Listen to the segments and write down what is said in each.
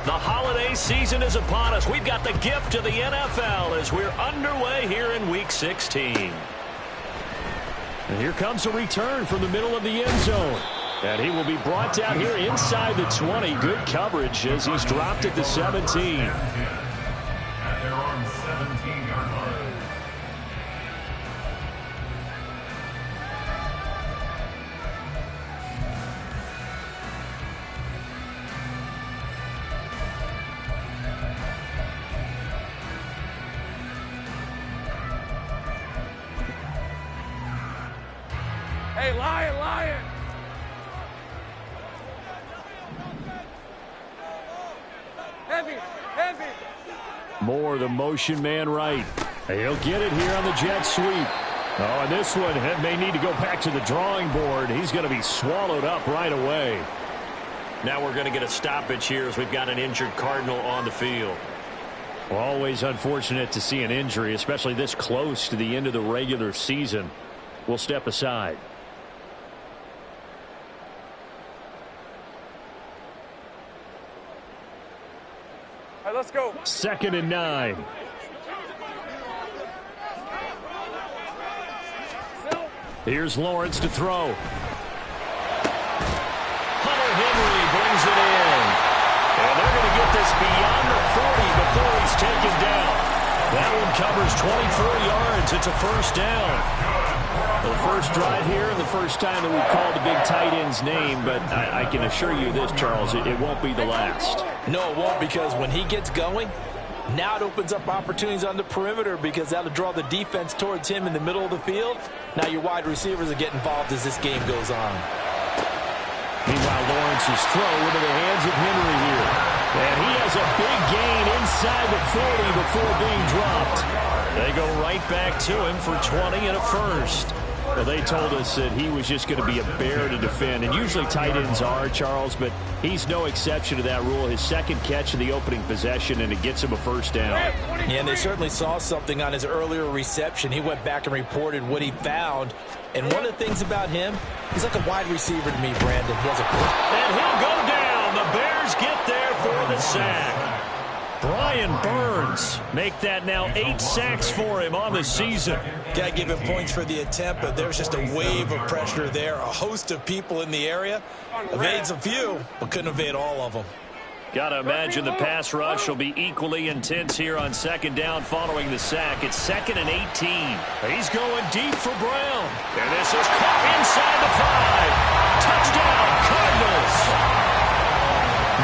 The holiday season is upon us. We've got the gift of the NFL as we're underway here in Week 16. And here comes a return from the middle of the end zone. And he will be brought down here inside the 20. Good coverage as he's dropped at the 17. Hey, Lion! Heavy! Moore, the motion man right. He'll get it here on the jet sweep. Oh, and this one may need to go back to the drawing board. He's going to be swallowed up right away. Now we're going to get a stoppage here as we've got an injured Cardinal on the field. Well, always unfortunate to see an injury, especially this close to the end of the regular season. We'll step aside. All right, let's go. 2nd and 9. Here's Lawrence to throw. Hunter Henry brings it in. And they're going to get this beyond the 40 before he's taken down. That one covers 24 yards. It's a first down. Well, the first drive here and the first time that we've called the big tight end's name, but I can assure you this, Charles, it won't be the last. No, it won't, because when he gets going, now it opens up opportunities on the perimeter because that'll draw the defense towards him in the middle of the field. Now your wide receivers are getting involved as this game goes on. Meanwhile, Lawrence's throw into the hands of Henry here. And he has a big gain inside the 40 before being dropped. They go right back to him for 20 and a first. Well, they told us that he was just going to be a bear to defend. And usually tight ends are, Charles, but he's no exception to that rule. His second catch of the opening possession, and it gets him a first down. Yeah, and they certainly saw something on his earlier reception. He went back and reported what he found. And one of the things about him, he's like a wide receiver to me, Brandon. He has a... And he'll go down. The Bears get there for the sack. Brian Burns make that now 8 sacks for him on the season. Got to give him points for the attempt, but there's just a wave of pressure there. A host of people in the area. Evades a few, but couldn't evade all of them. Got to imagine the pass rush will be equally intense here on 2nd down following the sack. It's 2nd and 18. He's going deep for Brown. And this is caught inside the 5. Touchdown, Cardinals.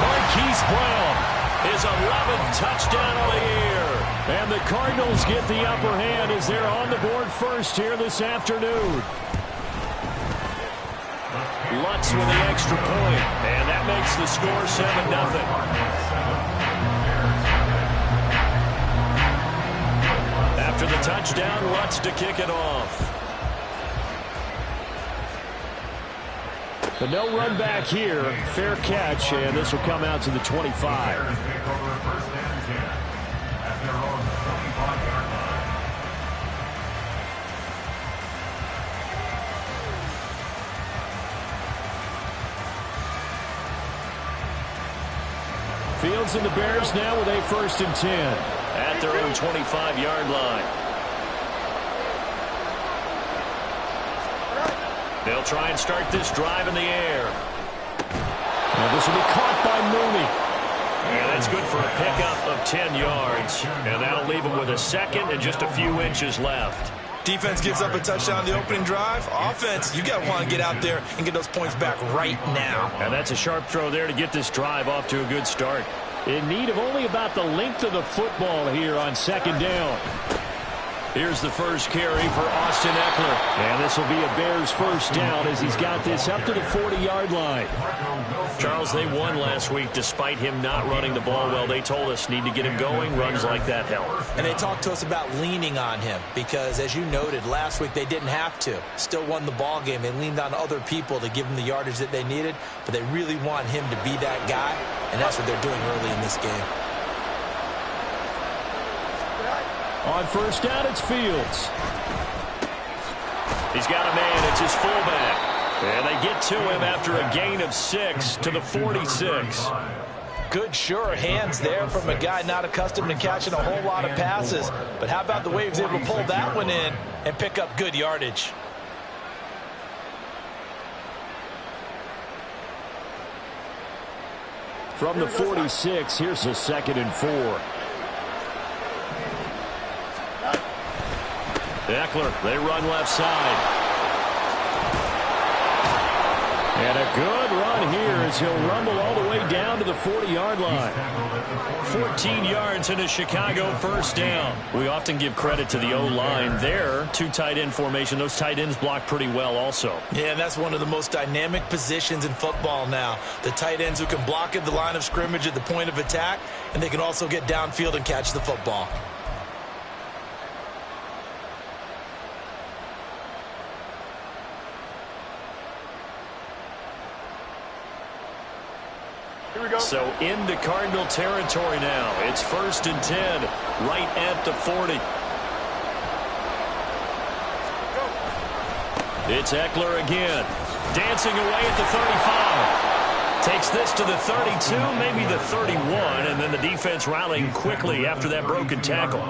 Marquise Brown. His 11th touchdown on the year. And the Cardinals get the upper hand as they're on the board first here this afternoon. Lutz with the extra point. And that makes the score 7-0. After the touchdown, Lutz to kick it off. But no run back here. Fair catch, and this will come out to the 25. Fields and the Bears now with a 1st and 10. At their own 25-yard line. They'll try and start this drive in the air. Now this will be caught by Mooney. And that's good for a pickup of 10 yards. And that'll leave him with a second and just a few inches left. Defense gives up a touchdown on the opening drive. Offense, you got to want to get out there and get those points back right now. And that's a sharp throw there to get this drive off to a good start. In need of only about the length of the football here on 2nd down. Here's the first carry for Austin Ekeler. And this will be a Bears first down as he's got this up to the 40-yard line. Charles, they won last week despite him not running the ball well. They told us need to get him going. Runs like that help. And they talked to us about leaning on him because, as you noted, last week they didn't have to. Still won the ball game. They leaned on other people to give them the yardage that they needed, but they really want him to be that guy, and that's what they're doing early in this game. On first down, it's Fields. He's got a man. It's his fullback. And they get to him after a gain of 6 to the 46. Good, sure hands there from a guy not accustomed to catching a whole lot of passes. But how about the way he was able to pull that one in and pick up good yardage? From the 46, here's a 2nd and 4. Eckler, they run left side. And a good run here as he'll rumble all the way down to the 40-yard line. 14 yards in a Chicago first down. We often give credit to the O-line there. 2 tight end formation. Those tight ends block pretty well also. Yeah, and that's one of the most dynamic positions in football now. The tight ends who can block at the line of scrimmage at the point of attack, and they can also get downfield and catch the football. So into Cardinal territory now. It's 1st and 10, right at the 40. It's Eckler again, dancing away at the 35. Takes this to the 32, maybe the 31, and then the defense rallying quickly after that broken tackle.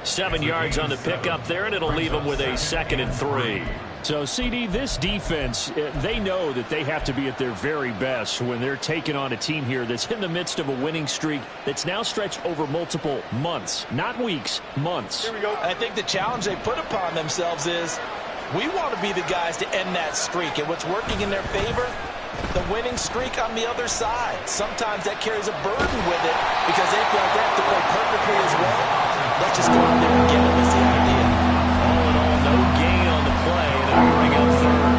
7 yards on the pickup there, and it'll leave them with a 2nd and 3. So, CD, this defense, they know that they have to be at their very best when they're taking on a team here that's in the midst of a winning streak that's now stretched over multiple months, not weeks, months. Here we go. I think the challenge they put upon themselves is we want to be the guys to end that streak, and what's working in their favor, the winning streak on the other side. Sometimes that carries a burden with it because they feel like they have to play perfectly as well. Let's just go out there and get them is the idea. All in all, no gain on the play. They'll bring up 3rd.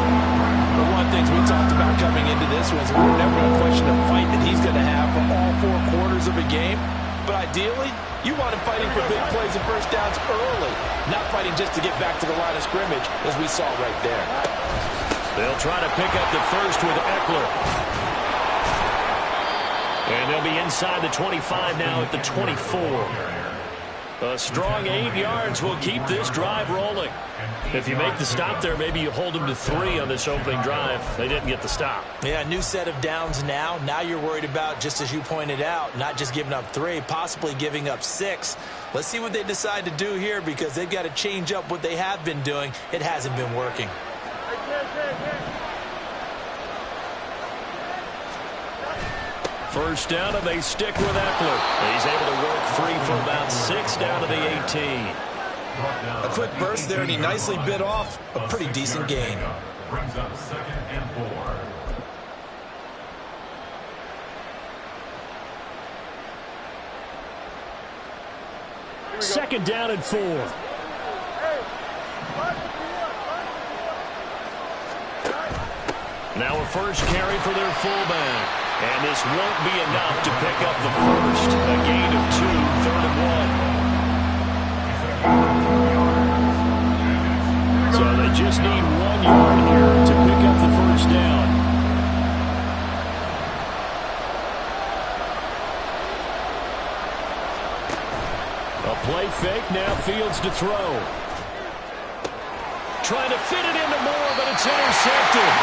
But one of the things we talked about coming into this was we're never going to question the fight that he's going to have for all 4 quarters of a game. But ideally, you want him fighting for big plays and first downs early, not fighting just to get back to the line of scrimmage, as we saw right there. They'll try to pick up the first with Eckler. And they'll be inside the 25 now at the 24. A strong 8 yards will keep this drive rolling. If you make the stop there, maybe you hold them to 3 on this opening drive. They didn't get the stop. Yeah, new set of downs now. Now you're worried about, just as you pointed out, not just giving up 3, possibly giving up 6. Let's see what they decide to do here because they've got to change up what they have been doing. It hasn't been working. First down, and they stick with Eckler. He's able to work free for about 6 down to the 18. A quick burst there, and he nicely bit off a pretty decent gain. Brings up 2nd and 4. Second down and 4. Now a first carry for their fullback. And this won't be enough to pick up the first. A gain of 2, 3rd and 1. So they just need 1 yard here to pick up the first down. A play fake, now Fields to throw. Trying to fit it into Moore, but it's intercepted.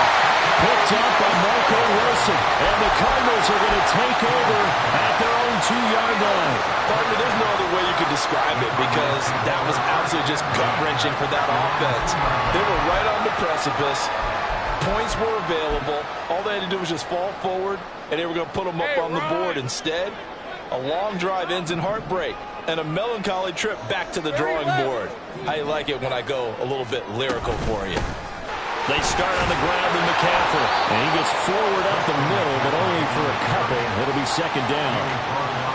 Picked up by Marco Wilson. And the Cardinals are going to take over at their own 2-yard line. Partner, there's no other way you could describe it because that was absolutely just gut-wrenching for that offense. They were right on the precipice. Points were available. All they had to do was just fall forward, and they were going to put them up on the board. Instead, a long drive ends in heartbreak and a melancholy trip back to the drawing board. How you like it when I go a little bit lyrical for you? They start on the ground with McCaffrey. And he gets forward up the middle, but only for a couple. It'll be 2nd down.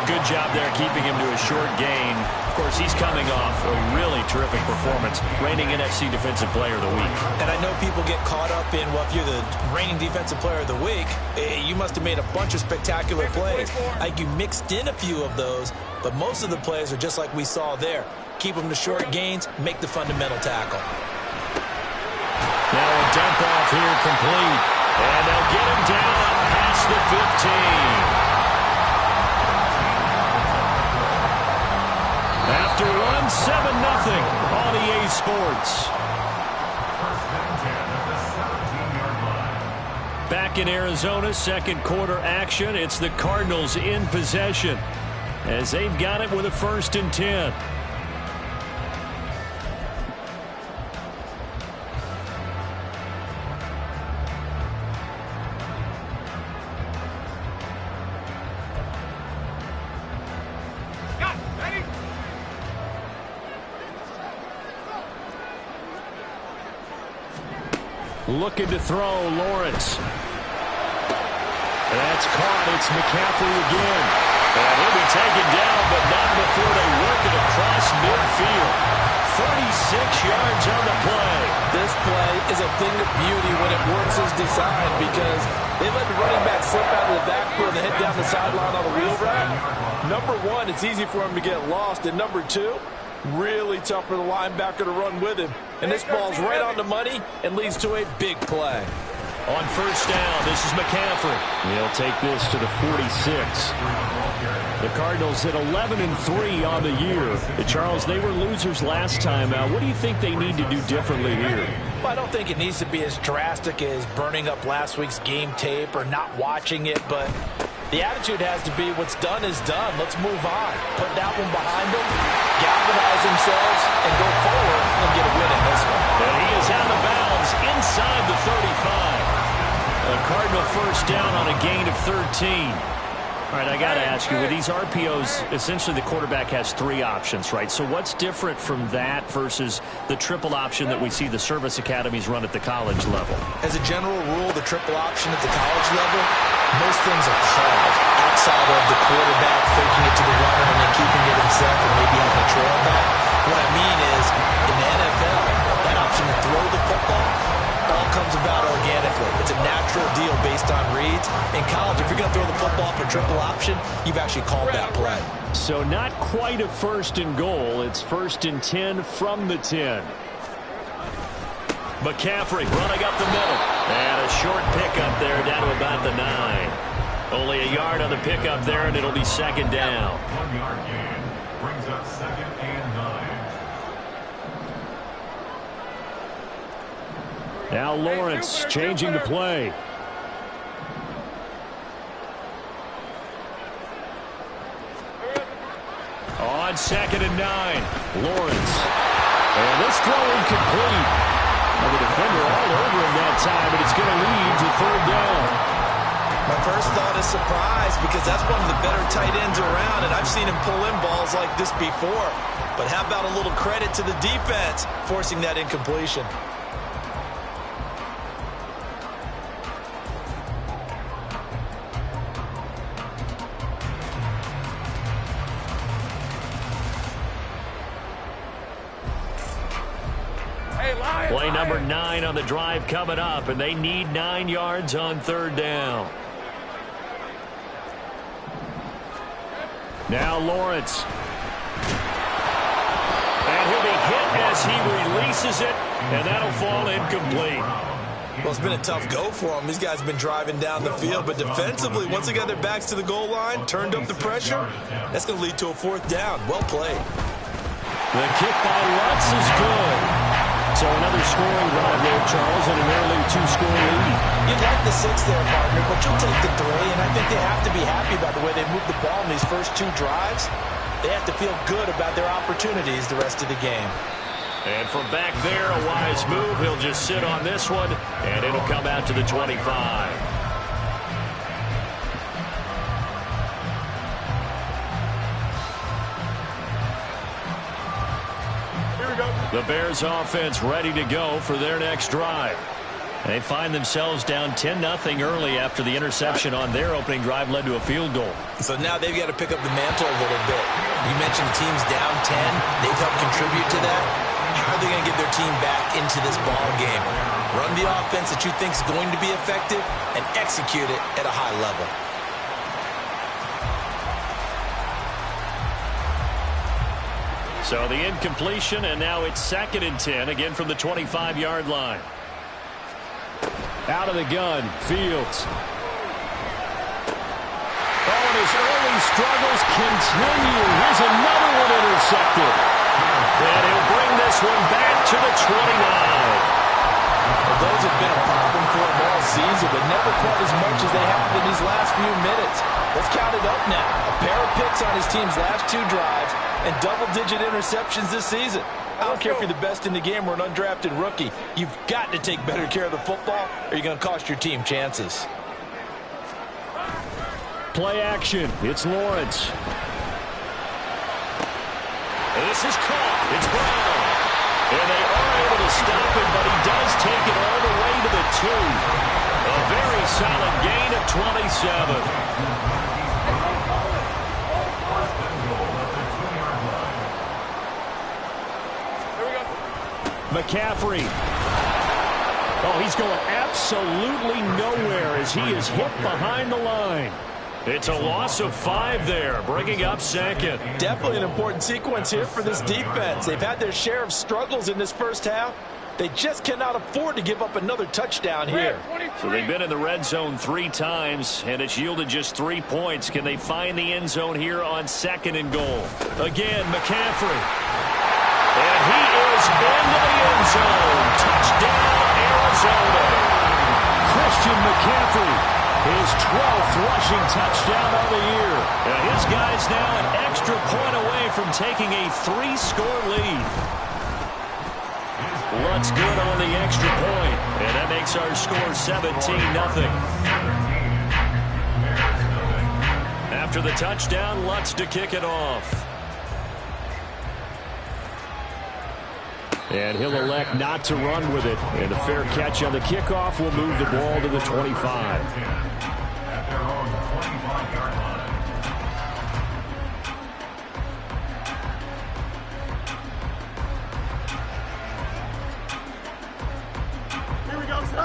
Good job there keeping him to a short gain. Of course, he's coming off a really terrific performance, reigning NFC Defensive Player of the Week. And I know people get caught up in, well, if you're the reigning Defensive Player of the Week, you must have made a bunch of spectacular plays. Like you mixed in a few of those, but most of the plays are just like we saw there. Keep them to short gains, make the fundamental tackle. Now a dump off here complete. And they'll get him down past the 15. After one, 7-0 on EA Sports. Back in Arizona, second quarter action. It's the Cardinals in possession as they've got it with a 1st and 10. Looking to throw, Lawrence. That's caught. It's McCaffrey again. And he'll be taken down, but not before they work it across midfield. 36 yards on the play. This play is a thing of beauty when it works as designed because they let the running back slip out of the backfield and head down the sideline on a wheel route. Number one, it's easy for him to get lost. And number two, really tough for the linebacker to run with him. And this ball's right on the money and leads to a big play. On 1st down, this is McCaffrey. He'll take this to the 46. The Cardinals at 11-3 on the year. Charles, they were losers last time out. What do you think they need to do differently here? Well, I don't think it needs to be as drastic as burning up last week's game tape or not watching it, but the attitude has to be what's done is done. Let's move on. Put that one behind them, galvanize themselves, and go forward and get a win in this one. And he is out of bounds inside the 35. A Cardinal 1st down on a gain of 13. All right, I got to ask you, with these RPOs, essentially the quarterback has 3 options, right? So what's different from that versus the triple option that we see the service academies run at the college level? As a general rule, the triple option at the college level, most things are called outside of the quarterback faking it to the runner and then keeping it himself and maybe having a trail back. What I mean is, in the NFL, that option to throw the football all comes about organically. It's a natural deal based on reads. In college, if you're going to throw the football for triple option, you've actually called that play. So not quite a 1st and goal. It's 1st and 10 from the 10. McCaffrey running up the middle. And a short pickup there down to about the 9. Only a yard on the pickup there, and it'll be 2nd down. 1-yard gain brings up 2nd and 9. Now Lawrence changing the play. On 2nd and 9, Lawrence. And this throw incomplete. Now the defender all over him that time, but it's going to lead to 3rd down. My first thought is surprise because that's one of the better tight ends around, and I've seen him pull in balls like this before. But how about a little credit to the defense forcing that incompletion? Play number 9 on the drive coming up, and they need 9 yards on 3rd down. Now Lawrence. And he'll be hit as he releases it, and that'll fall incomplete. Well, it's been a tough go for them. These guys have been driving down the field, but defensively, once they got their backs to the goal line, turned up the pressure, that's going to lead to a 4th down. Well played. The kick by Lutz is good. So another scoring drive there, Charles, and an early 2-score lead. You'd like the 6 there, partner, but you'll take the 3, and I think they have to be happy about the way they moved the ball in these first 2 drives. They have to feel good about their opportunities the rest of the game. And from back there, a wise move. He'll just sit on this one, and it'll come out to the 25. The Bears offense ready to go for their next drive. They find themselves down 10-0 early after the interception on their opening drive led to a field goal. So now they've got to pick up the mantle a little bit. You mentioned the team's down 10. They've helped contribute to that. How are they going to get their team back into this ball game? Run the offense that you think is going to be effective and execute it at a high level. So the incompletion, and now it's 2nd and 10, again from the 25-yard line. Out of the gun, Fields. Oh, and his early struggles continue. Here's another one intercepted. And he'll bring this one back to the 29. Well, those have been a problem for him all season. explosive, but never quite as much as they have in these last few minutes. Let's count it up now. A pair of picks on his team's last 2 drives and double-digit interceptions this season. I don't care if you're the best in the game or an undrafted rookie. You've got to take better care of the football or you're going to cost your team chances. Play action. It's Lawrence. This is caught. It's Brown. And they are able to stop him, but he does take it all the way to the 2. A very solid gain of 27. McCaffrey. Oh, he's going absolutely nowhere as he is hit behind the line. It's a loss of 5 there, bringing up second. Definitely an important sequence here for this defense. They've had their share of struggles in this first half. They just cannot afford to give up another touchdown here. So they've been in the red zone 3 times, and it's yielded just 3 points. Can they find the end zone here on 2nd and goal? Again, McCaffrey. And he is into the end zone. Touchdown, Arizona. Christian McCaffrey. His 12th rushing touchdown of the year. And his guy's now an extra point away from taking a 3-score lead. Lutz good on the extra point. And that makes our score 17-0. After the touchdown, Lutz to kick it off. And he'll elect not to run with it. And a fair catch on the kickoff will move the ball to the 25.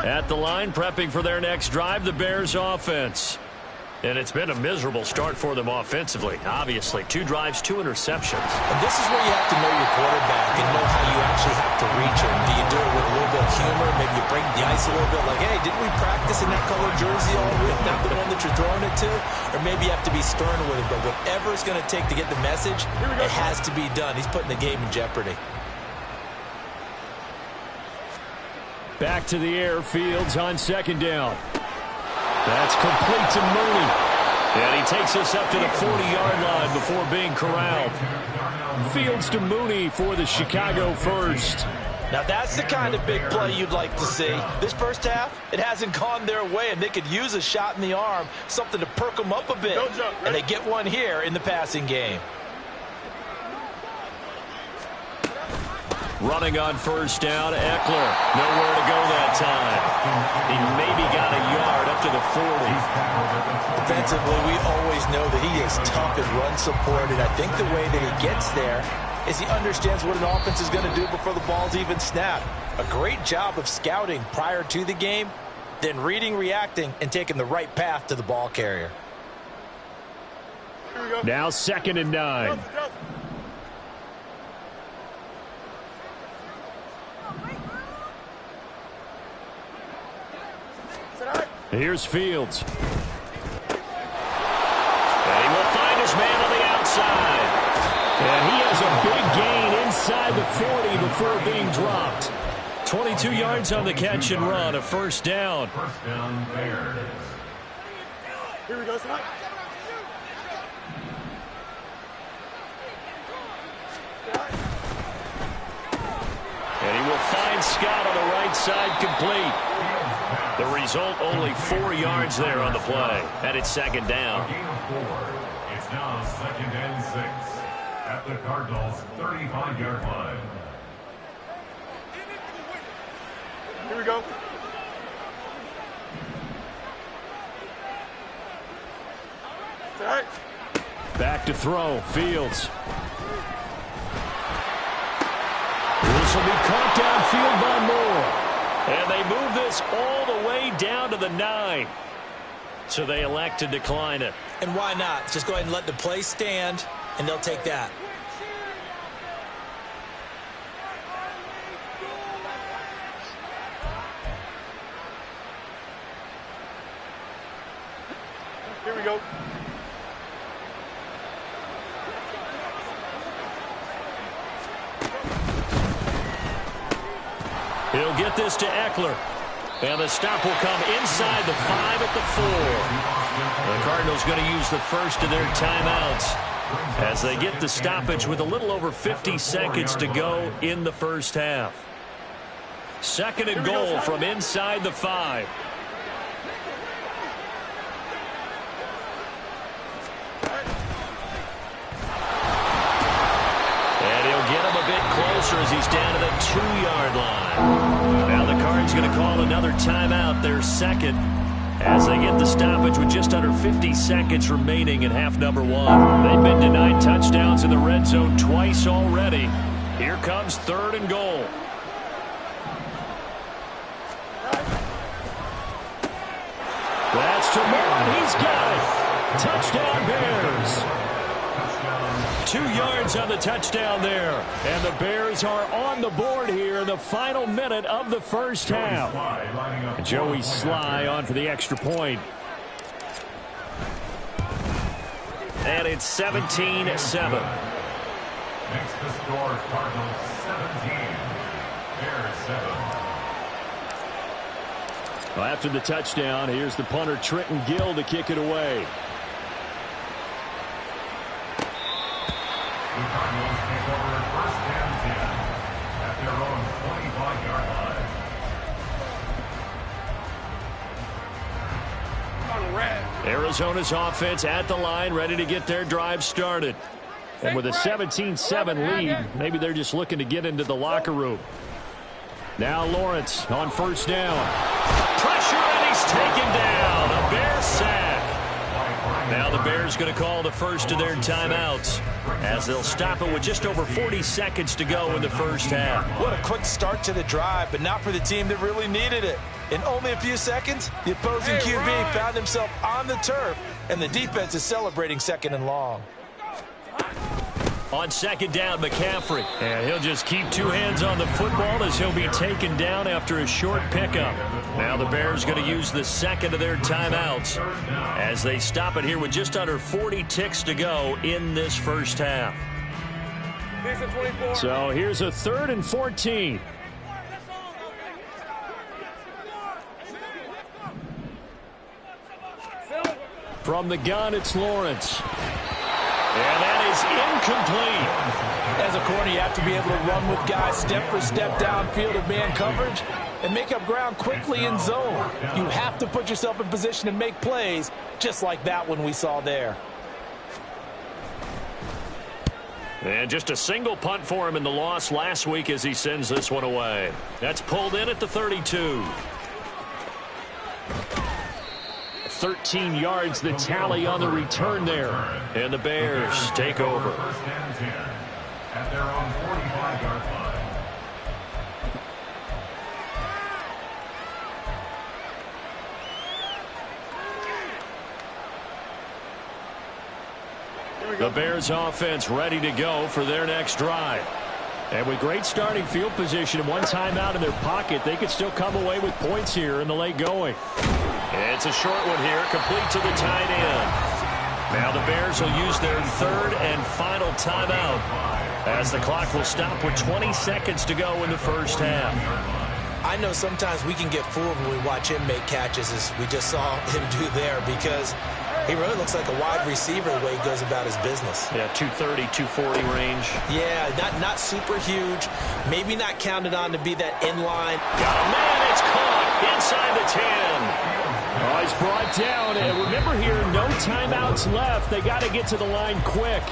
At the line, prepping for their next drive, the Bears offense. And it's been a miserable start for them offensively. Obviously, 2 drives, 2 interceptions. And this is where you have to know your quarterback and know how you actually have to reach him. Do you do it with a little bit of humor? Maybe you break the ice a little bit like, hey, didn't we practice in that colored jersey all week? Not the one that you're throwing it to? Or maybe you have to be stern with him. But whatever it's going to take to get the message, it has to be done. He's putting the game in jeopardy. Back to the air, Fields on 2nd down. That's complete to Mooney. And he takes us up to the 40-yard line before being corralled. Fields to Mooney for the Chicago first. Now that's the kind of big play you'd like to see. This first half, it hasn't gone their way, and they could use a shot in the arm, something to perk them up a bit. And they get one here in the passing game. Running on 1st down, Eckler. Nowhere to go that time. He maybe got a yard up to the 40. Defensively, we always know that he is tough in run support, and I think the way that he gets there is he understands what an offense is going to do before the ball's even snapped. A great job of scouting prior to the game, then reading, reacting, and taking the right path to the ball carrier. Now 2nd and 9. Here's Fields. And he will find his man on the outside. And he has a big gain inside the 40 before being dropped. 22 yards on the catch and run, a 1st down. First down, Bears. Here we go, Scott. And he will find Scott on the right side, complete. The result, only 4 yards there on the play. And it's 2nd down. Gain of 4. It's now 2nd and 6 at the Cardinals' 35-yard line. Here we go. All right. Back to throw, Fields. This will be caught downfield by Moore. And they move this all the way down to the 9. So they elect to decline it. And why not? Just go ahead and let the play stand, and they'll take that. Here we go. He'll get this to Eckler. And the stop will come inside the 5 at the 4. The Cardinals going to use the first of their timeouts as they get the stoppage with a little over 50 seconds to go in the first half. Second and goal from inside the 5. And he'll get him a bit closer as he's down to the 2-yard line. Now the Cards going to call another timeout, their second, as they get the stoppage with just under 50 seconds remaining in half number 1. They've been denied touchdowns in the red zone twice already. Here comes third and goal. That's to Moore. He's got it. Touchdown Bears. 2 yards on the touchdown there. And the Bears are on the board here in the final minute of the first half. Joey Sly on for the extra point. And it's 17-7. Makes the score Cardinals 17, Bears 7. Well, after the touchdown, here's the punter Trenton Gill to kick it away. The Cardinals take over first and 10 at their own 25-yard line. Arizona's offense at the line, ready to get their drive started. And with a 17-7 lead, maybe they're just looking to get into the locker room. Now Lawrence on first down. Pressure, and he's taken down. A Bear sack. Now the Bears going to call the first of their timeouts as they'll stop it with just over 40 seconds to go in the first half. What a quick start to the drive, but not for the team that really needed it. In only a few seconds, the opposing QB found himself on the turf, and the defense is celebrating second and long. On second down, McCaffrey. And he'll just keep 2 hands on the football as he'll be taken down after a short pickup. Now the Bears going to use the second of their timeouts as they stop it here with just under 40 ticks to go in this first half. So here's a 3rd and 14. From the gun, it's Lawrence. And that is incomplete. As a corner, you have to be able to run with guys step for step downfield of man coverage and make up ground quickly in zone. You have to put yourself in position to make plays, just like that one we saw there. And just a single punt for him in the loss last week as he sends this one away. That's pulled in at the 32. 13 yards the tally on the return there. And the Bears take over. First and 10 at their own 45-yard line. The Bears offense ready to go for their next drive. And with great starting field position and one timeout in their pocket, they could still come away with points here in the late going. It's a short one here, complete to the tight end. Now the Bears will use their 3rd and final timeout as the clock will stop with 20 seconds to go in the first half. I know sometimes we can get fooled when we watch him make catches, as we just saw him do there, because he really looks like a wide receiver the way he goes about his business. Yeah, 230, 240 range. Yeah, not super huge. Maybe not counted on to be that inline. Got a man, it's caught inside the 10. Oh, he's brought down. And remember here, no timeouts left. They got to get to the line quick.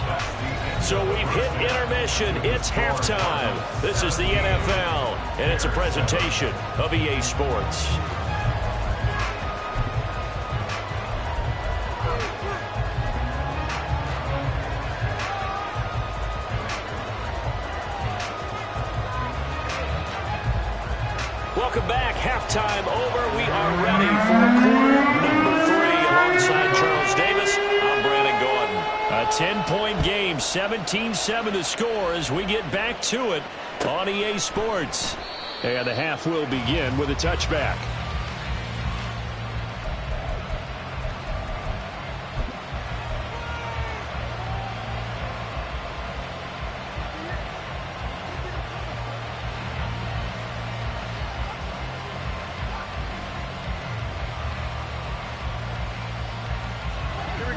So we've hit intermission. It's halftime. This is the NFL, and it's a presentation of EA Sports. Welcome back. Halftime over. We are ready for quarter number 3 alongside Charles Davis. I'm Brandon Gordon. A 10-point game, 17-7 the score as we get back to it on EA Sports. And the half will begin with a touchback.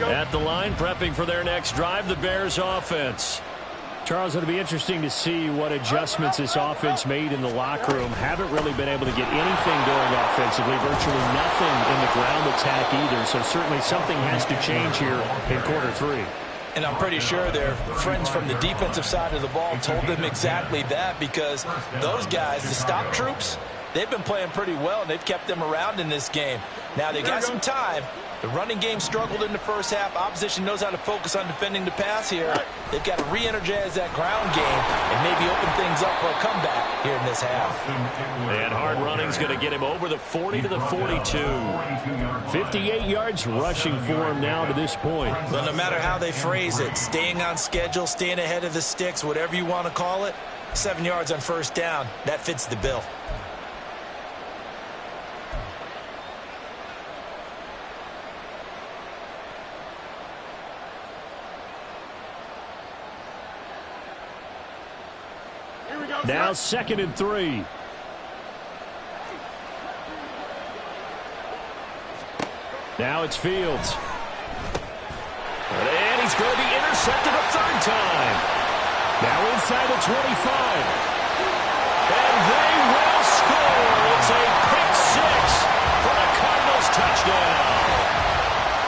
At the line, prepping for their next drive, the Bears offense. Charles, it'll be interesting to see what adjustments this offense made in the locker room. Haven't really been able to get anything going offensively, virtually nothing in the ground attack either. So certainly something has to change here in quarter three. And I'm pretty sure their friends from the defensive side of the ball told them exactly that, because those guys, the stop troops, they've been playing pretty well, and they've kept them around in this game. Now, they got some time. The running game struggled in the first half. Opposition knows how to focus on defending the pass here. They've got to re-energize that ground game and maybe open things up for a comeback here in this half. And hard running's going to get him over the 40 to the 42. 58 yards rushing for him now to this point. But no matter how they phrase it, staying on schedule, staying ahead of the sticks, whatever you want to call it, 7 yards on first down, that fits the bill. Now 2nd and 3. Now it's Fields. And he's going to be intercepted a third time. Now inside the 25. And they will score. It's a pick six for the Cardinals touchdown.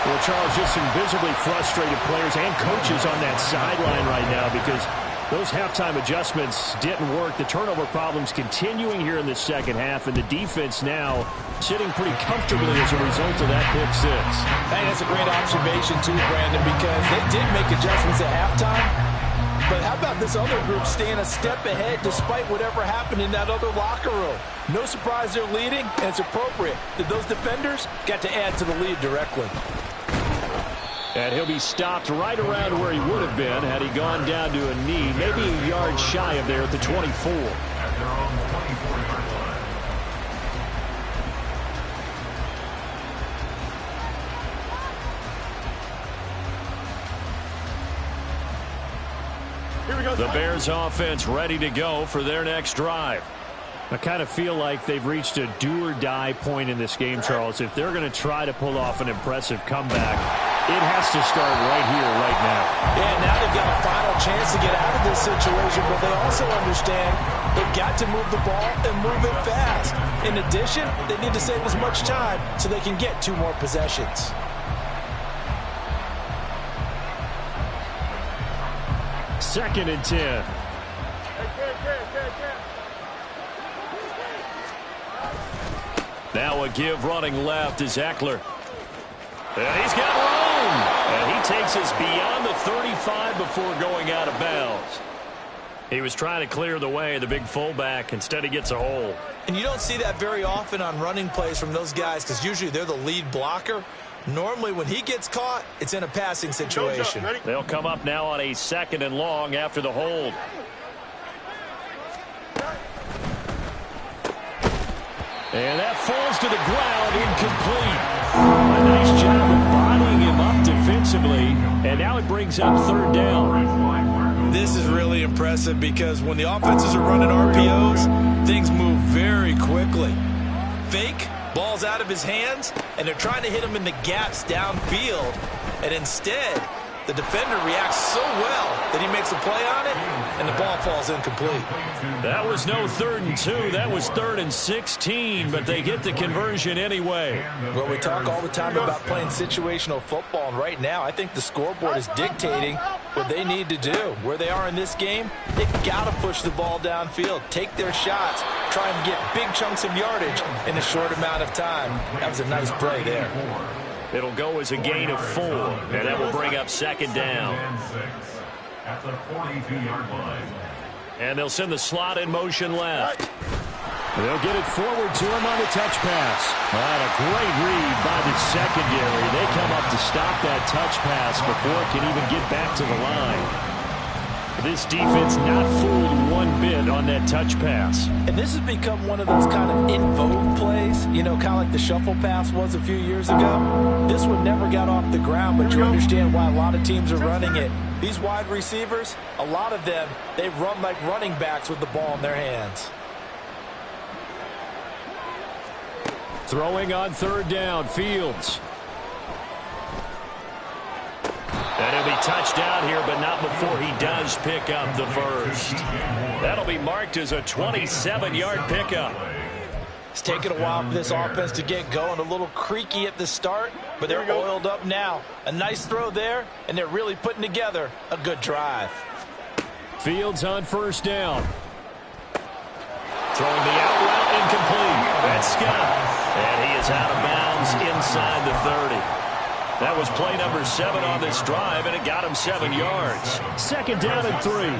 Well, Charles, just some visibly frustrated players and coaches on that sideline right now because those halftime adjustments didn't work. The turnover problems continuing here in the second half, and the defense now sitting pretty comfortably as a result of that pick six. Hey, that's a great observation too, Brandon, because they did make adjustments at halftime. But how about this other group staying a step ahead despite whatever happened in that other locker room? No surprise they're leading, and it's appropriate that those defenders got to add to the lead directly. And he'll be stopped right around where he would have been had he gone down to a knee, maybe a yard shy of there at the 24. At their own 24-yard line. Here we go. The Bears offense ready to go for their next drive. I kind of feel like they've reached a do-or-die point in this game, Charles. If they're going to try to pull off an impressive comeback, it has to start right here, right now. Yeah, now they've got a final chance to get out of this situation, but they also understand they've got to move the ball and move it fast. In addition, they need to save as much time so they can get 2 more possessions. Second and 10. Now a give running left is Eckler. And he's got room. And he takes us beyond the 35 before going out of bounds. He was trying to clear the way, the big fullback. Instead, he gets a hole. And you don't see that very often on running plays from those guys because usually they're the lead blocker. Normally, when he gets caught, it's in a passing situation. They'll come up now on a 2nd and long after the hold. And that falls to the ground, incomplete. A nice job of bodying him up defensively, and now it brings up 3rd down. This is really impressive because when the offenses are running RPOs, things move very quickly. Fake, ball's out of his hands, and they're trying to hit him in the gaps downfield. And instead, the defender reacts so well that he makes a play on it, and the ball falls incomplete. That was no 3rd and 2. That was 3rd and 16, but they get the conversion anyway. Well, we talk all the time about playing situational football, and right now I think the scoreboard is dictating what they need to do. Where they are in this game, they've got to push the ball downfield, take their shots, try and get big chunks of yardage in a short amount of time. That was a nice play there. It'll go as a gain of 4, and that will bring up 2nd down. At the 42-yard line. And they'll send the slot in motion left. They'll get it forward to him on the touch pass. And a great read by the secondary. They come up to stop that touch pass before it can even get back to the line. This defense not fooled one bit on that touch pass. And this has become one of those kind of in vogue plays, you know, kind of like the shuffle pass was a few years ago. This one never got off the ground, but you understand why a lot of teams are running it. These wide receivers, a lot of them, they run like running backs with the ball in their hands. Throwing on 3rd down, Fields. And he'll be touched down here, but not before he does pick up the first. That'll be marked as a 27-yard pickup. It's taken a while for this offense to get going. A little creaky at the start, but they're oiled up now. A nice throw there, and they're really putting together a good drive. Fields on first down. Throwing the out route incomplete. That's Scott. And he is out of bounds inside the 30. That was play number 7 on this drive, and it got him 7 yards. Second down and 3.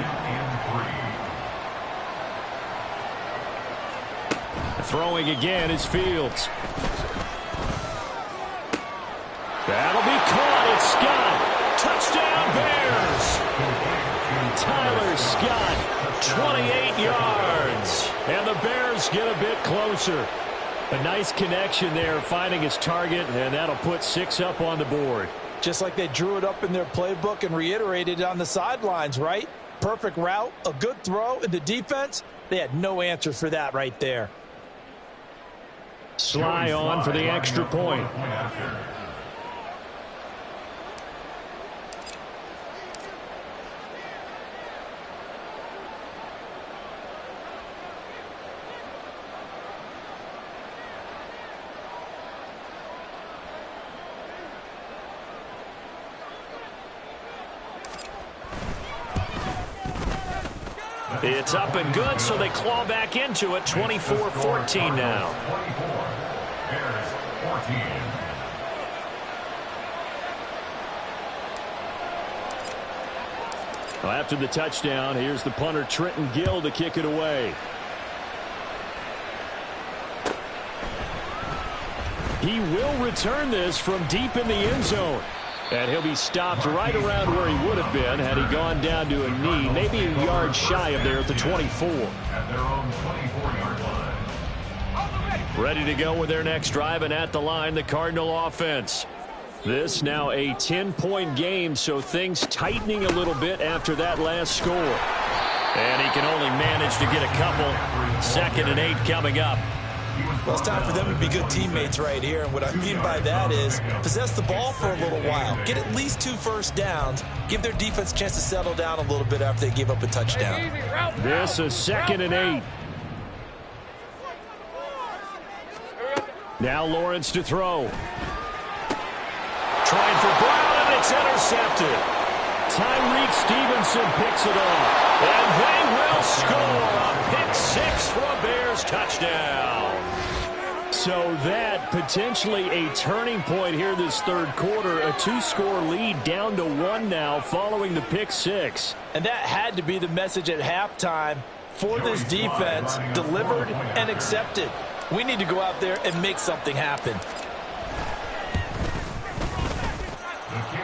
Throwing again is Fields. That'll be caught. It's Scott. Touchdown Bears. Tyler Scott, 28 yards. And the Bears get a bit closer. A nice connection there, finding his target, and that'll put 6 up on the board. Just like they drew it up in their playbook and reiterated it on the sidelines, right? Perfect route, a good throw, and the defense, they had no answer for that right there. Sly on for the extra point. It's up and good, so they claw back into it. 24-14 now. Bears 14. Well, after the touchdown, here's the punter Trenton Gill to kick it away. He will return this from deep in the end zone. And he'll be stopped right around where he would have been had he gone down to a knee, maybe a yard shy of there at the 24. At their own 24-yard line. Ready to go with their next drive, and at the line, the Cardinal offense. This now a 10-point game, so things tightening a little bit after that last score. And he can only manage to get a couple. 2nd and 8 coming up. Well, it's time for them to be good teammates right here. And what I mean by that is possess the ball for a little while. Get at least 2 first downs. Give their defense a chance to settle down a little bit after they give up a touchdown. This is 2nd and 8. Now Lawrence to throw. Trying for Brown, and it's intercepted. Tyreek Stevenson picks it off. And they will score a pick 6 for a Bears touchdown. So that potentially a turning point here this third quarter. A 2-score lead down to 1 now following the pick 6. And that had to be the message at halftime for this defense. Delivered and accepted. We need to go out there and make something happen.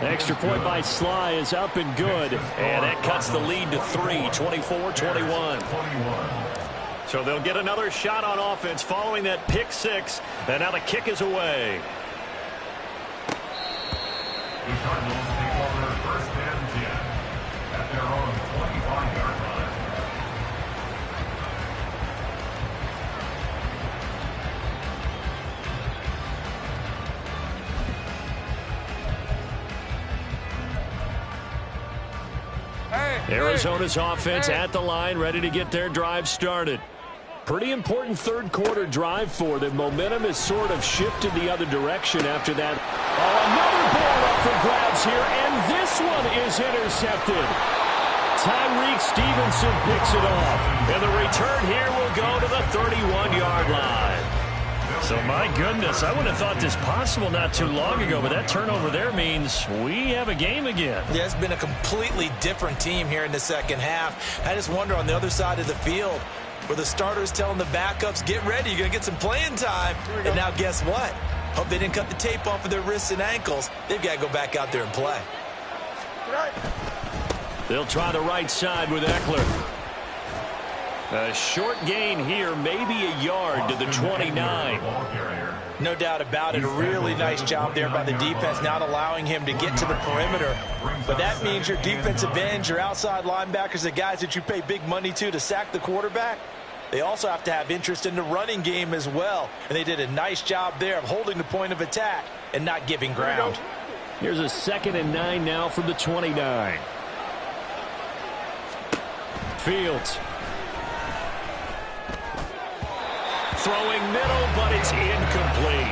Extra point by Sly is up and good. And that cuts the lead to 3, 24-21. So they'll get another shot on offense following that pick 6. And now the kick is away. The Cardinals take over 1st and 10 at their own 25-yard line. Arizona's offense at the line, ready to get their drive started. Pretty important third quarter drive for them. Momentum has sort of shifted the other direction after that. Oh, another ball up for grabs here, and this one is intercepted. Tyreek Stevenson picks it off. And the return here will go to the 31-yard line. So, my goodness, I wouldn't have thought this possible not too long ago, but that turnover there means we have a game again. Yeah, it's been a completely different team here in the second half. I just wonder on the other side of the field where the starters telling the backups, get ready, you're going to get some playing time. And now guess what? Hope they didn't cut the tape off of their wrists and ankles. They've got to go back out there and play. They'll try the right side with Eckler. A short gain here, maybe a yard to the 29. No doubt about it. A really nice job there by the defense, not allowing him to get to the perimeter. But that means your defensive ends, your outside linebackers, the guys that you pay big money to sack the quarterback, they also have to have interest in the running game as well. And they did a nice job there of holding the point of attack and not giving ground. Here's a 2nd and 9 now from the 29. Fields. Throwing middle, but it's incomplete.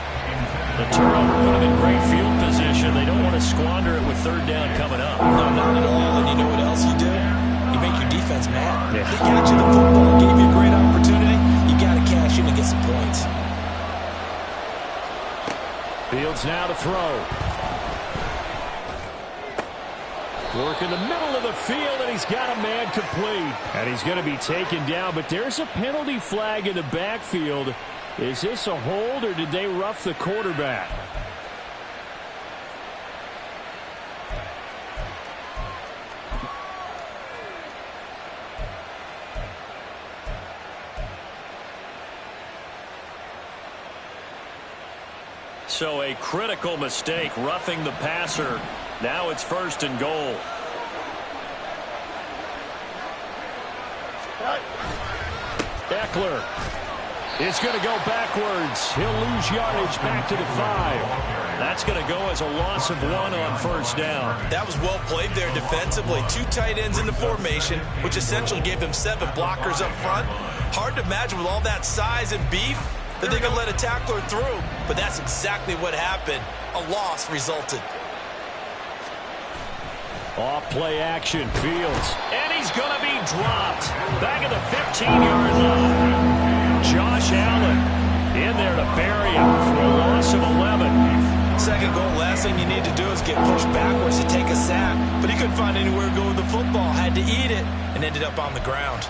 The turnover put them in great field position. They don't want to squander it with 3rd down coming up. No, not at all. And you know what else you do? You make your defense mad. Yeah. They got you the football, gave you a great opportunity. You got to cash in and get some points. Fields now to throw. Work in the middle of the field, and he's got a man complete. And he's going to be taken down, but there's a penalty flag in the backfield. Is this a hold, or did they rough the quarterback? So a critical mistake, roughing the passer. Now it's 1st and goal. Eckler is going to go backwards. He'll lose yardage back to the 5. That's going to go as a loss of 1 on 1st down. That was well played there defensively. 2 tight ends in the formation, which essentially gave them 7 blockers up front. Hard to imagine with all that size and beef that they could let a tackler through. But that's exactly what happened. A loss resulted. Off play action, Fields. And he's going to be dropped. Back at the 15-yard line. Josh Allen in there to bury him for a loss of 11. 2nd goal, last thing you need to do is get pushed backwards to take a sack. But he couldn't find anywhere to go with the football. Had to eat it and ended up on the ground.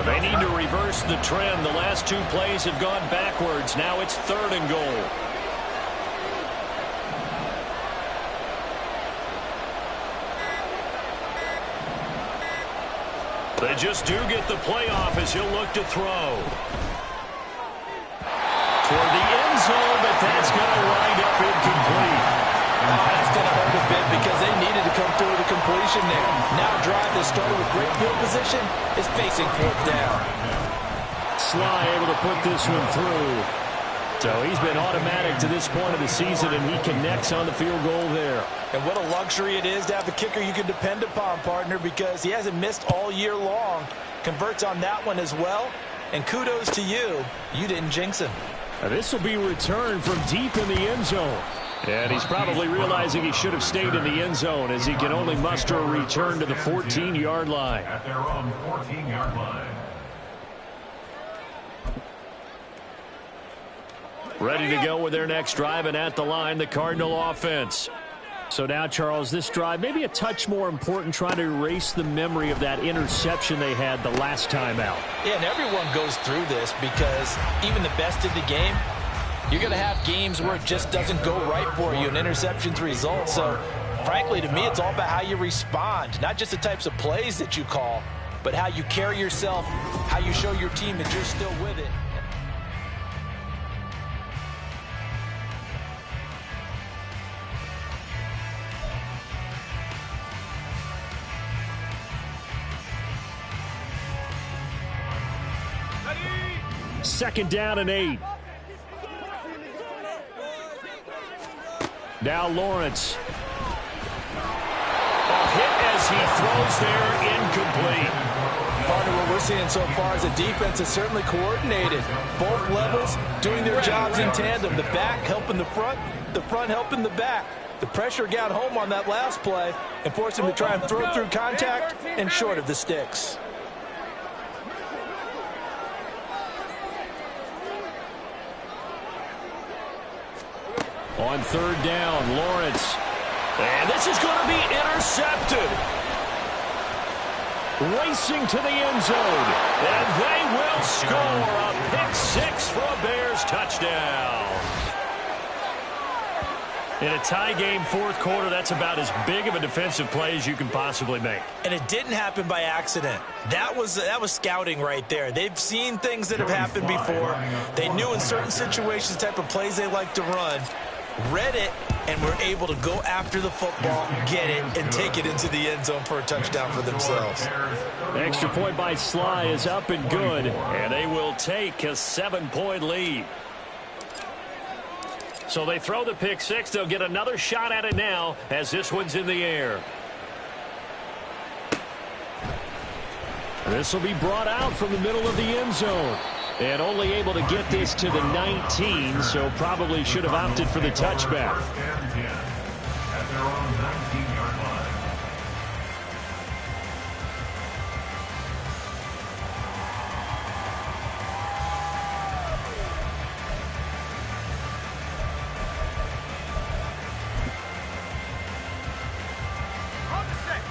They need to reverse the trend. The last 2 plays have gone backwards. Now it's 3rd and goal. They just do get the playoff as he'll look to throw. Toward the end zone, but that's going to wind up incomplete. Oh, that's going to hurt a bit because they needed to come through with a completion there. Now a drive that started with great field position is facing 4th down. Sly able to put this one through. So he's been automatic to this point of the season, and he connects on the field goal there. And what a luxury it is to have a kicker you can depend upon, partner, because he hasn't missed all year long. Converts on that one as well. And kudos to you. You didn't jinx him. Now this will be returned from deep in the end zone. And he's probably realizing he should have stayed in the end zone as he can only muster a return to the 14-yard line. At their own 14-yard line. Ready to go with their next drive, and at the line, the Cardinal offense. So now, Charles, this drive maybe a touch more important, trying to erase the memory of that interception they had the last time out. Yeah, and everyone goes through this because even the best in the game, you're going to have games where it just doesn't go right for you, and interceptions result. So, frankly, to me, it's all about how you respond, not just the types of plays that you call, but how you carry yourself, how you show your team that you're still with it. Second down and 8. Now Lawrence. A hit as he throws there, incomplete. Partner, what we're seeing so far is the defense is certainly coordinated. Both levels doing their jobs in tandem. The back helping the front helping the back. The pressure got home on that last play and forced him to try and throw through contact and short of the sticks. On third down, Lawrence. And this is going to be intercepted. Racing to the end zone. And they will score a pick six for a Bears touchdown. In a tie game fourth quarter, that's about as big of a defensive play as you can possibly make. And it didn't happen by accident. That was scouting right there. They've seen things that have happened before. They knew in certain situations the type of plays they like to run, read it, and were able to go after the football, get it, and take it into the end zone for a touchdown for themselves. Extra point by Sly is up and good. And they will take a 7-point lead. So they throw the pick six. They'll get another shot at it now as this one's in the air. This will be brought out from the middle of the end zone. And only able to get this to the 19, so probably should have opted for the touchback. First and 10 at their own 19-yard line.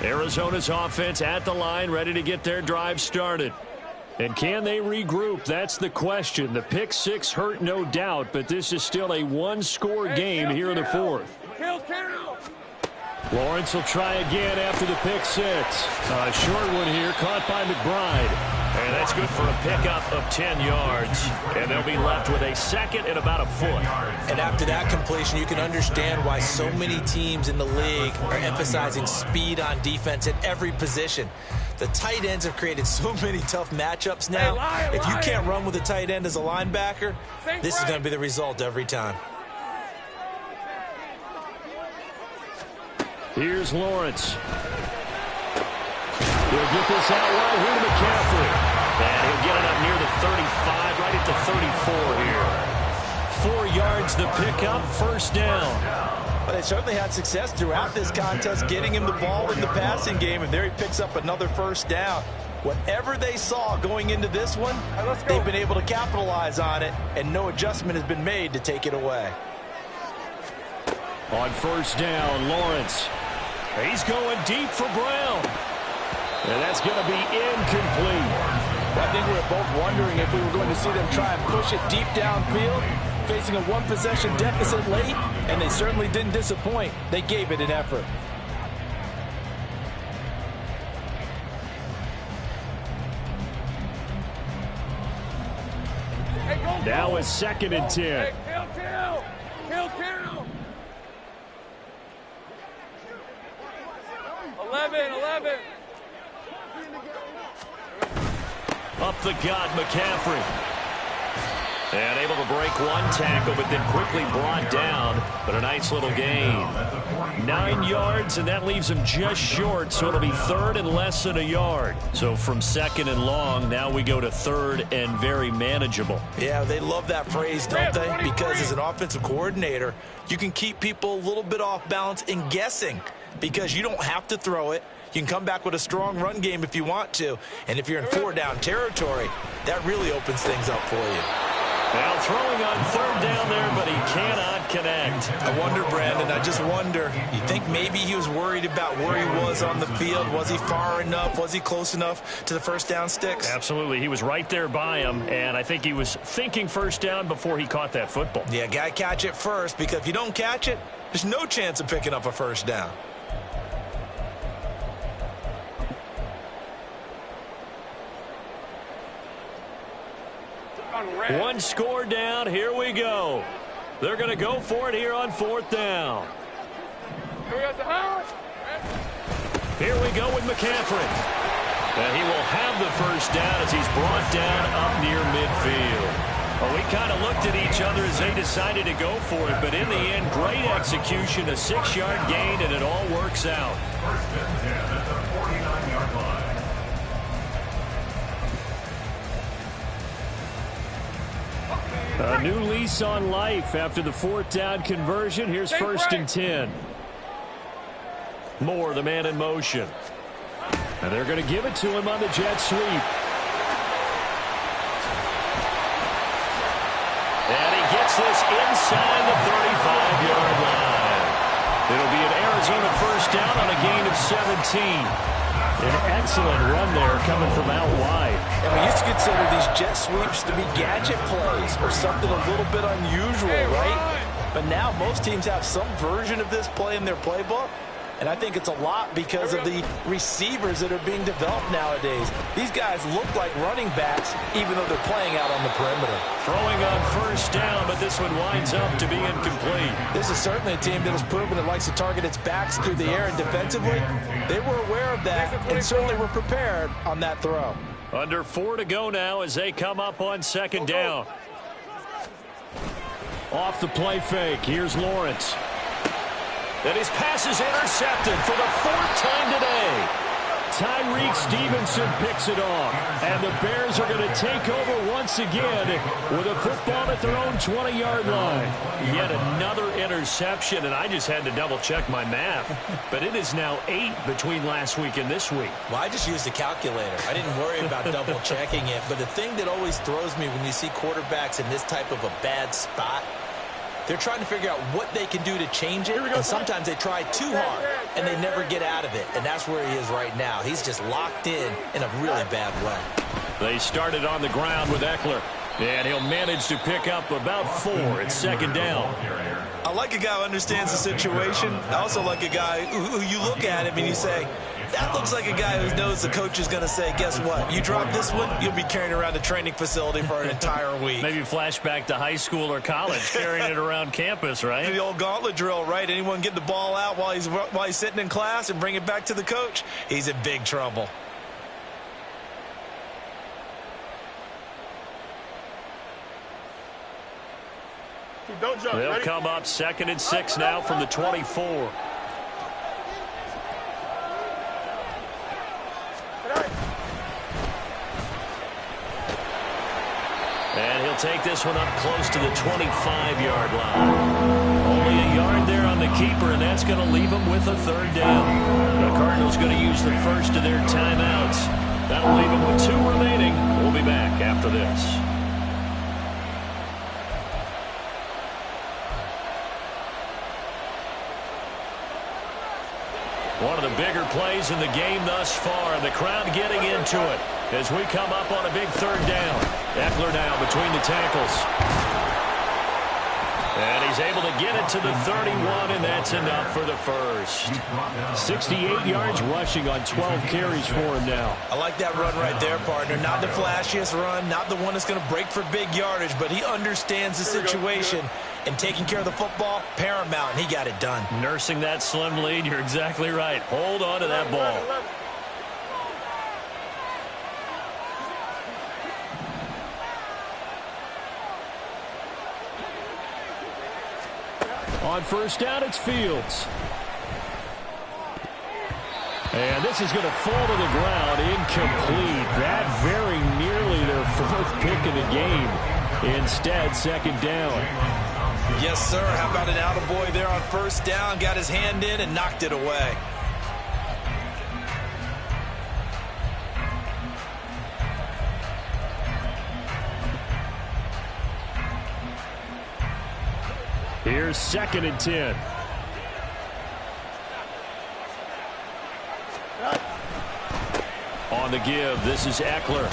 Arizona's offense at the line, ready to get their drive started. And can they regroup? That's the question. The pick six hurt, no doubt, but this is still a one-score game here in the fourth. Lawrence will try again after the pick six. A short one here, caught by McBride. And that's good for a pickup of 10 yards. And they'll be left with a second and about a foot. And after that completion, you can understand why so many teams in the league are emphasizing speed on defense at every position. The tight ends have created so many tough matchups now. If you can't run with a tight end as a linebacker, this is going to be the result every time. Here's Lawrence. He'll get this out wide here to McCaffrey. And he'll get it up near the 35, right at the 34 here. 4 yards the pickup, first down. Well, they certainly had success throughout this contest getting him the ball in the passing game, and there he picks up another first down. Whatever they saw going into this one, they've been able to capitalize on it, and no adjustment has been made to take it away. On first down, Lawrence. He's going deep for Brown. And that's going to be incomplete. I think we were both wondering if we were going to see them try and push it deep downfield, facing a one-possession deficit late, and they certainly didn't disappoint. They gave it an effort. Now it's second and 10. Kill. 11. Up the gut, McCaffrey. And able to break one tackle, but then quickly brought down. But a nice little gain. 9 yards, and that leaves him just short, so it'll be third and less than a yard. So from second and long, now we go to third and very manageable. Yeah, they love that phrase, don't they? Because as an offensive coordinator, you can keep people a little bit off balance and guessing because you don't have to throw it. You can come back with a strong run game if you want to. And if you're in 4-down territory, that really opens things up for you. Now throwing on third down there, but he cannot connect. I wonder, Brandon, I just wonder, you think maybe he was worried about where he was on the field? Was he far enough? Was he close enough to the first down sticks? Absolutely. He was right there by him, and I think he was thinking first down before he caught that football. Yeah, got to catch it first, because if you don't catch it, there's no chance of picking up a first down. One score down. Here we go. They're going to go for it here on fourth down. Here we go with McCaffrey. And he will have the first down as he's brought down up near midfield. Well, we kind of looked at each other as they decided to go for it, but in the end, great execution, a 6-yard gain, and it all works out. First and 10 at the 49-yard line. A new lease on life after the fourth down conversion. Here's first and 10. Moore, the man in motion. And they're going to give it to him on the jet sweep. And he gets this inside the 35-yard line. It'll be an Arizona first down on a gain of 17. An excellent run there coming from out wide. And we used to consider these jet sweeps to be gadget plays or something a little bit unusual, right? But now most teams have some version of this play in their playbook. And I think it's a lot because of the receivers that are being developed nowadays. These guys look like running backs, even though they're playing out on the perimeter. Throwing on first down, but this one winds up to be incomplete. This is certainly a team that has proven it likes to target its backs through the air, and defensively, they were aware of that and certainly were prepared on that throw. Under 4 to go now as they come up on second down. Off the play fake, here's Lawrence. And his pass is intercepted for the 4th time today. Tyreek Stevenson picks it off. And the Bears are going to take over once again with a football at their own 20-yard line. Yet another interception, and I just had to double-check my math. But it is now 8 between last week and this week. Well, I just used a calculator. I didn't worry about double-checking it. But the thing that always throws me when you see quarterbacks in this type of a bad spot, they're trying to figure out what they can do to change it, and sometimes they try too hard, and they never get out of it, and that's where he is right now. He's just locked in a really bad way. They started on the ground with Eckler, and he'll manage to pick up about 4 at second down. I like a guy who understands the situation. I also like a guy who you look at him and you say, that looks like a guy who knows the coach is going to say, guess what? You drop this one, you'll be carrying around the training facility for an entire week. Maybe flashback to high school or college, carrying it around campus, right? The old gauntlet drill, right? Anyone get the ball out while he's sitting in class and bring it back to the coach? He's in big trouble. They'll come up 2nd and 6 now from the 24. And he'll take this one up close to the 25-yard line. Only a yard there on the keeper, and that's going to leave him with a 3rd down. The Cardinals going to use the first of their timeouts. That'll leave them with 2 remaining. We'll be back after this. One of the bigger plays in the game thus far, and the crowd getting into it as we come up on a big 3rd down. Eckler now between the tackles. And he's able to get it to the 31, and that's enough for the first. 68 yards rushing on 12 carries for him now. I like that run right there, partner. Not the flashiest run, not the one that's going to break for big yardage, but he understands the situation. And taking care of the football, paramount, and he got it done. Nursing that slim lead, you're exactly right. Hold on to that ball. On first down, it's Fields. And this is going to fall to the ground, incomplete. That very nearly their 4th pick of the game. Instead, 2nd down. Yes, sir. How about an attaboy there on first down? Got his hand in and knocked it away. Here's 2nd and 10. On the give, this is Eckler.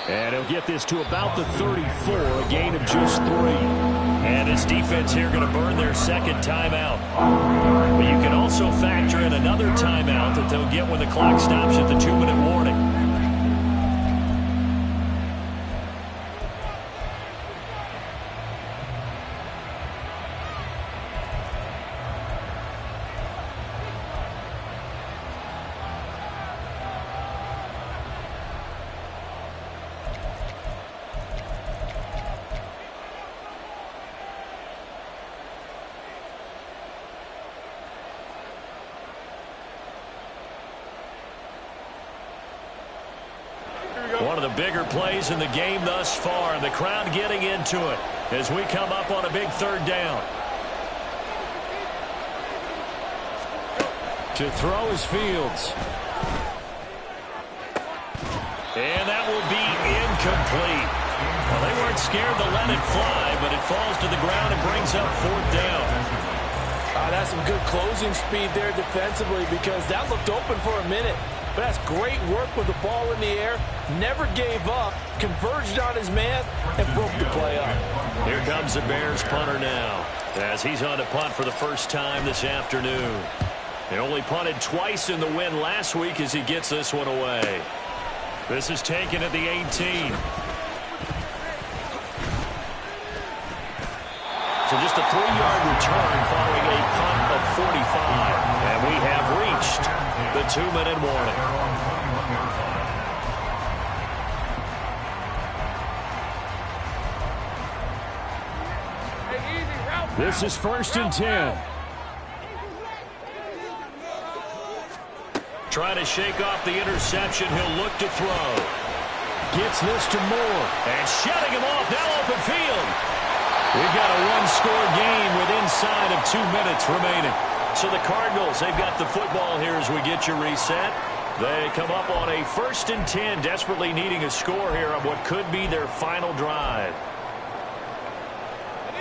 And he'll get this to about the 34, a gain of just 3. And his defense here going to burn their 2nd timeout. But you can also factor in another timeout that they'll get when the clock stops at the 2-minute warning. One of the bigger plays in the game thus far, and the crowd getting into it as we come up on a big 3rd down. To throw is Fields. And that will be incomplete. Well, they weren't scared to let it fly, but it falls to the ground and brings up 4th down. That's some good closing speed there defensively, because that looked open for a minute. That's great work with the ball in the air. Never gave up. Converged on his man and broke the play up. Here comes the Bears punter now, as he's on to punt for the first time this afternoon. He only punted twice in the win last week as he gets this one away. This is taken at the 18. So just a 3-yard return following a punt of 45. And we have reached the 2-minute warning. This is 1st and 10. Trying to shake off the interception. He'll look to throw. Gets this to Moore. And shutting him off. Now open field. We've got a one-score game with inside of 2 minutes remaining. So the Cardinals, they've got the football here as we get you reset. They come up on a 1st and 10, desperately needing a score here on what could be their final drive.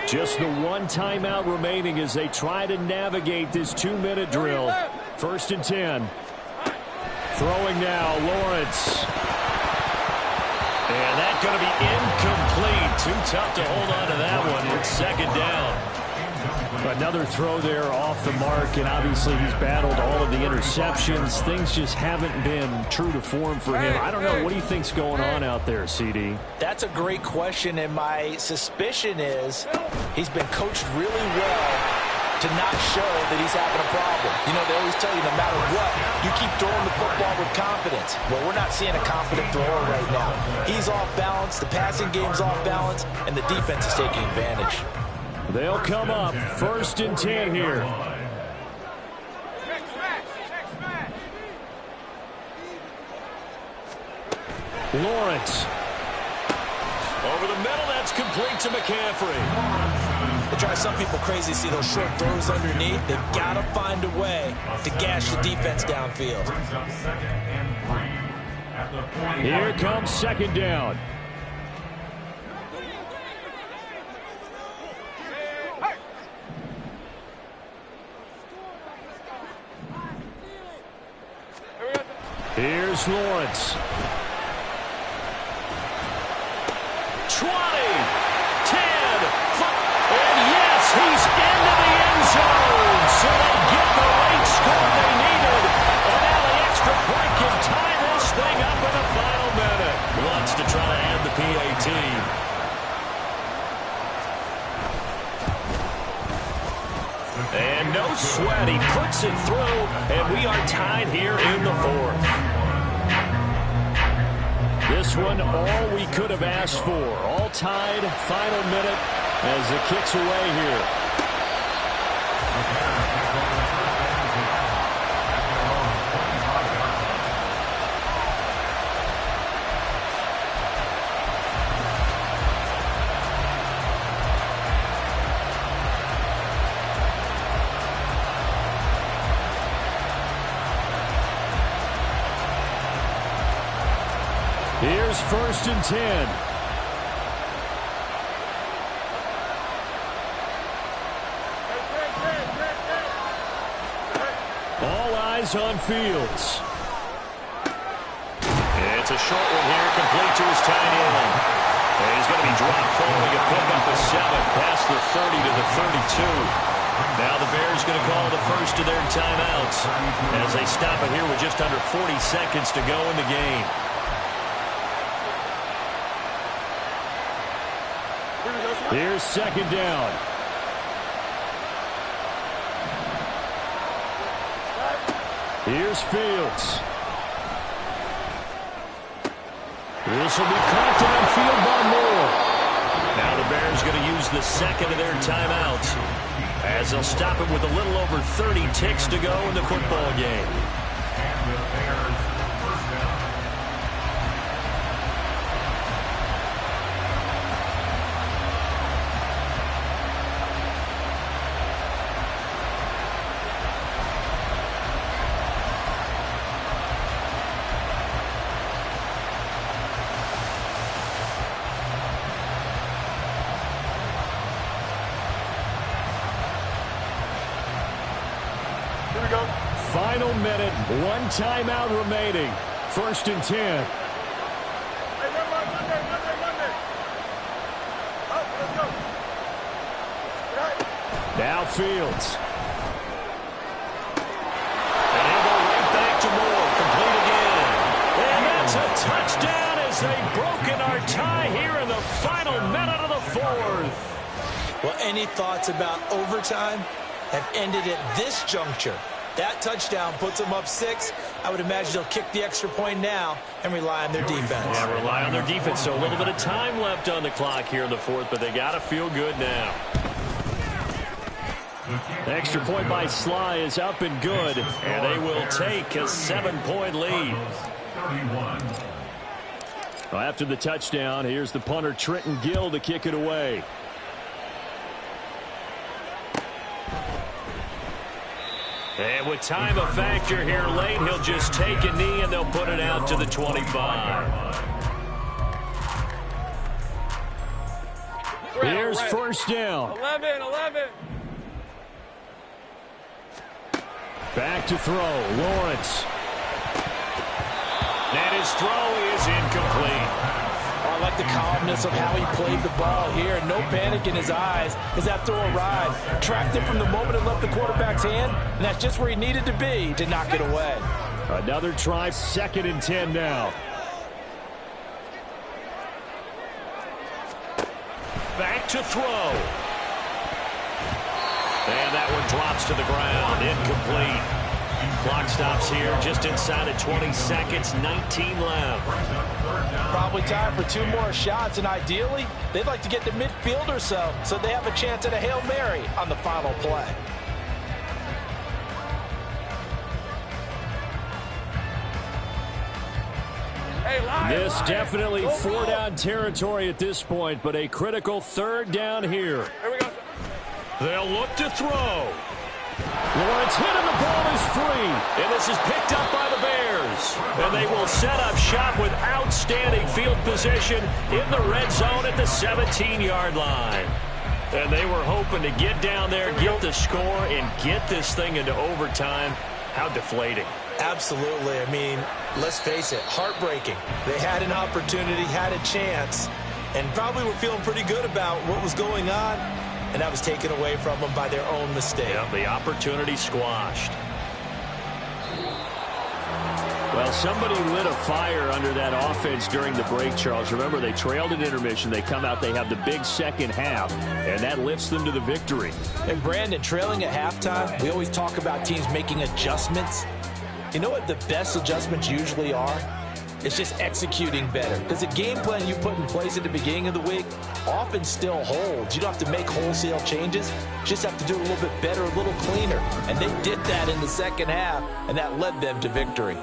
Just the one timeout remaining as they try to navigate this 2-minute drill. 1st and 10. Throwing now, Lawrence. And that's going to be incomplete. Too tough to hold on to that one. It's 2nd down. Another throw there off the mark, and obviously he's battled all of the interceptions. Things just haven't been true to form for him. I don't know. What do you think's going on out there, CD? That's a great question, and my suspicion is he's been coached really well to not show that he's having a problem. You know, they always tell you no matter what, you keep throwing the football with confidence. Well, we're not seeing a confident thrower right now. He's off balance, the passing game's off balance, and the defense is taking advantage. They'll come up 1st and 10 here. Lawrence. Over the middle, that's complete to McCaffrey. They drive some people crazy to see those short throws underneath. They've got to find a way to gash the defense downfield. Here comes 2nd down. Here's Lawrence. 20, 10, and yes, he's into the end zone. So they get the late score they needed. And now the extra point can tie this thing up in the final minute. Wants to try to add the PAT. And no sweat. He puts it through, and we are tied here in the 4th. This one, all we could have asked for. All tied, final minute as it kicks away here. Here's 1st and 10. All eyes on Fields. It's a short one here, complete to his tight end. And he's going to be dropped following a pickup of 7 past the 30 to the 32. Now the Bears going to call the first of their timeouts as they stop it here with just under 40 seconds to go in the game. Here's 2nd down. Here's Fields. This will be caught downfield by Moore. Now the Bears going to use the second of their timeouts as they'll stop it with a little over 30 ticks to go in the football game. And the Bears first down. Final minute, one timeout remaining. 1st and 10. Now Fields. And he'll go right back to Moore. Complete again. And that's a touchdown as they've broken our tie here in the final minute of the 4th. Well, any thoughts about overtime have ended at this juncture. That touchdown puts them up 6. I would imagine they'll kick the extra point now and rely on their defense. Yeah, rely on their defense. So a little bit of time left on the clock here in the 4th, but they got to feel good now. The extra point by Sly is up and good, and they will take a 7-point lead. Well, after the touchdown, here's the punter Trenton Gill to kick it away. And with time a factor here late, he'll just take a knee and they'll put it out to the 25. Here's 1st down. 11. Back to throw, Lawrence. And his throw is incomplete. I like the calmness of how he played the ball here. No panic in his eyes as that throw arrived. Tracked it from the moment it left the quarterback's hand, and that's just where he needed to be to knock it away. Another try, 2nd and 10 now. Back to throw. And that one drops to the ground. Incomplete. Clock stops here just inside of 20 seconds. 19 left. Probably time for 2 more shots, and ideally, they'd like to get to midfield or so they have a chance at a Hail Mary on the final play. This definitely 4-down territory at this point, but a critical 3rd down here. Here we go. They'll look to throw. Lawrence hit and the ball is free. And this is picked up by the Bears. And they will set up shop with outstanding field position in the red zone at the 17-yard line. And they were hoping to get down there, get the score, and get this thing into overtime. How deflating. Absolutely. I mean, let's face it, heartbreaking. They had an opportunity, had a chance, and probably were feeling pretty good about what was going on, and that was taken away from them by their own mistake. Yeah, the opportunity squashed. Well, somebody lit a fire under that offense during the break, Charles. Remember, they trailed at intermission. They come out, they have the big second half, and that lifts them to the victory. And Brandon, trailing at halftime, we always talk about teams making adjustments. You know what the best adjustments usually are? It's just executing better. Because the game plan you put in place at the beginning of the week often still holds. You don't have to make wholesale changes. You just have to do it a little bit better, a little cleaner. And they did that in the second half, and that led them to victory.